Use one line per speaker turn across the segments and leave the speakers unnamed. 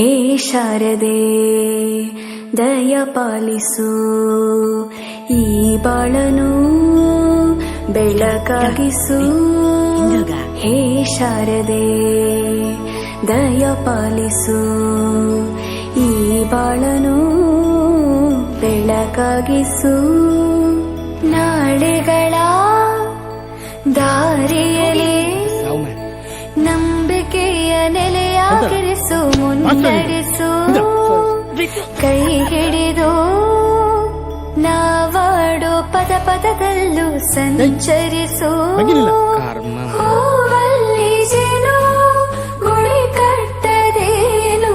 ಹೇ ಶಾರದೆ ದಯ ಪಾಲಿಸು ಈ ಬಾಳನು ಬೆಳಕಾಗಿಸು. ಹೇ ಶಾರದೆ ದಯ ಪಾಲಿಸು ಈ ಬಾಳನು ಬೆಳಕಾಗಿಸು. ನಾಳೆಗಳ ದಾರಿಯಲ್ಲಿ ನಂಬಿಕೆಯ ನೆಲೆಯಾಗಿರಿಸು, ಮುನ್ನಡೆಸು. ಕೈ ಹಿಡಿದು ನಾವಾಡೋ ಪದ ಪದದಲ್ಲೂ ಸಂಚರಿಸು. ಹೂವಲ್ಲಿ ಜೇನು ಗುಳಿ ಕಟ್ಟದೇನು,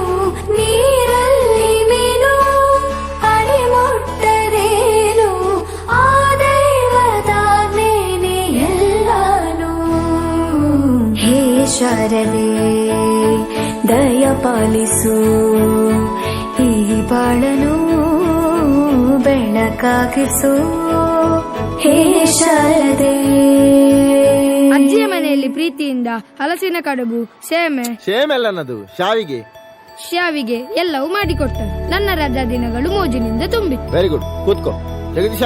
ನೀರಲ್ಲಿ ಮೀನು ಅಡಿ ಮುಟ್ಟದೇನು, ಆ ದೈವದಾಜ್ಞೆನೇ ಎಲ್ಲಾನು. ಹೇ ಶಾರದೆ ದಯ ಪಾಲಿಸು ಈ ಬಾಳನು ಬೆಳಕಾಗಿಸು. ಹೇ ಶಾರದೆ.
ಅಜ್ಜಿಯ ಮನೆಯಲ್ಲಿ ಪ್ರೀತಿಯಿಂದ ಹಲಸಿನ ಕಡುಬು,
ಸೇಮೆಲ್ಲ ನನ್ನದು
ಶಾವಿಗೆ ಎಲ್ಲವೂ ಮಾಡಿಕೊಟ್ಟರು. ನನ್ನ ರಜಾ ದಿನಗಳು ಮೋಜಿನಿಂದ ತುಂಬಿತ್ತು.
ವೆರಿ ಗುಡ್, ಕೂತ್ಕೋ. ಜಗದೀಶ,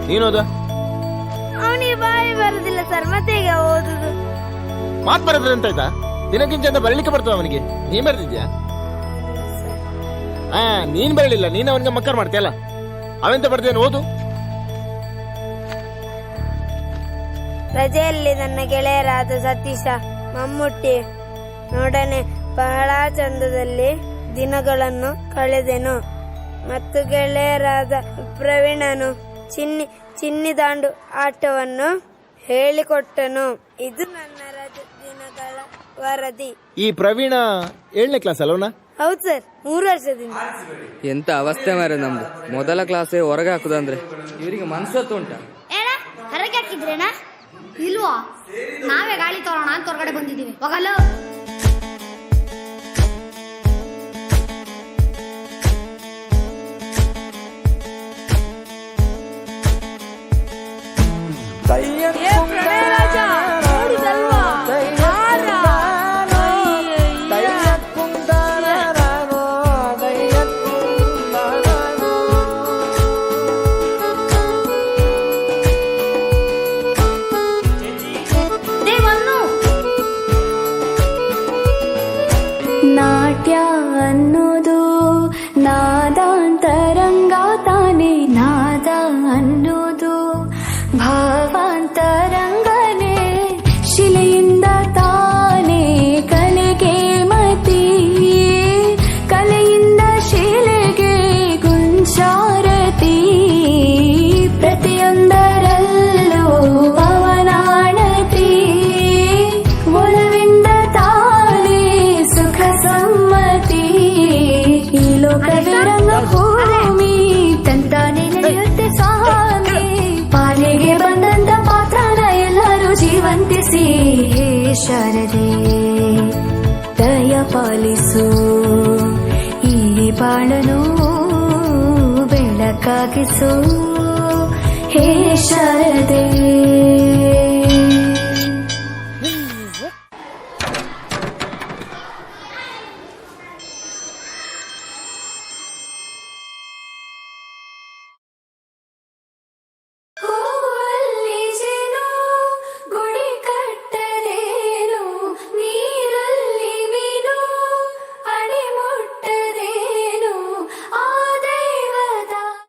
ನೀನೋದ?
ಅವನಿಗೆ ಬಾಯಿ ಬರುದಿಲ್ಲ ಸರ್, ಮತ್ತೆ ಈಗ ಓದುದು.
ಮಾತು ಬರೋದ್ರೆ ಅಂತ ಆಯ್ತಾ? ದಿನಕ್ಕಿಂತ ಬರಲಿಕ್ಕೆ ಬರ್ತದ ಅವನಿಗೆ. ನೀನ್ ಬರ್ತಿದ್ಯಾ? ನೀನ್ ಬರಲಿಲ್ಲ, ನೀನ್ ಅವನಿಗೆ ಮಕ್ಕರ್ ಮಾಡ್ತೀಯಲ್ಲ. ಅವೆಂತ ಬರ್ದೇನು, ಓದು.
ರಜೆಯಲ್ಲಿ ನನ್ನ ಗೆಳೆಯರಾದ ಸತೀಶ, ಮಮ್ಮುಟ್ಟಿ ನೋಡನೆ ಬಹಳ ಚಂದದಲ್ಲಿ ದಿನಗಳನ್ನು ಕಳೆದೆನು. ಮತ್ತು ಗೆಳೆಯರಾದ ಪ್ರವೀಣನು ಚಿನ್ನಿ ದಾಂಡು ಆಟವನ್ನು ಹೇಳಿಕೊಟ್ಟನು. ಇದು ನನ್ನ ರಜೆ ದಿನಗಳ ವರದಿ.
ಈ ಪ್ರವೀಣ 7ನೇ ಕ್ಲಾಸ್ ಅಲ್ವನಾ?
ಹೌದು ಸರ್, 3 ವರ್ಷದಿಂದ.
ಎಂತ ಅವಸ್ಥೆ ಮಾರೆ ನಮ್ದು. ಮೊದಲ ಕ್ಲಾಸೇ ಹೊರಗೆ ಹಾಕುದಂದ್ರೆ ಇವರಿಗೆ ಮನ್ಸತ್ತು ಉಂಟ.
ಹೊರಗೆ ಹಾಕಿದ್ರೇನಾ? ಇಲ್ವಾ? ನಾವೇ ಗಾಳಿ ತೋರೋಣ ಅಂತ ಹೊರಗಡೆ ಬಂದಿದ್ದೀವಿ. ಹೋಗಲ್ಲ.
ನಾಟ್ಯ ಅನ್ನೋದು ನಾದಾಂತರಂಗ ತಾನೆ, ನಾದ ಅನ್ನೋದು ಭಾವಾಂತರಂಗನೇ. ಶಿಲೆಯಿಂದ ತಾನೇ ಕಲೆಗೆ ಮತಿ, ಕಲೆಯಿಂದ ಶಿಲೆಗೆ ಗುಂಚಾರತಿ. ಪ್ರತಿಯೊಂದರಲ್ಲೂ ಪವನಾಣತಿ, ಒಲವಿಂದ ತಾನೇ ಸುಖ ಸಮ್ಮತಿ. ಈ ಲೋಕವಿರಂಗ ಭೂಮಿ ತಂತಾನೆ ನಡೆಯುತ್ತೆ ಸ್ವಾಮಿ. ಪಾಲಿಗೆ ಬಂದಂತ ಪಾತ್ರನ ಎಲ್ಲರೂ ಜೀವಂತಿಸಿ. ಹೇ ಶಾರದೆ ದಯ ಪಾಲಿಸು ಈ ಬಾಳನು ಬೆಳಕಾಗಿಸು. ಹೇ ಶಾರದೆ.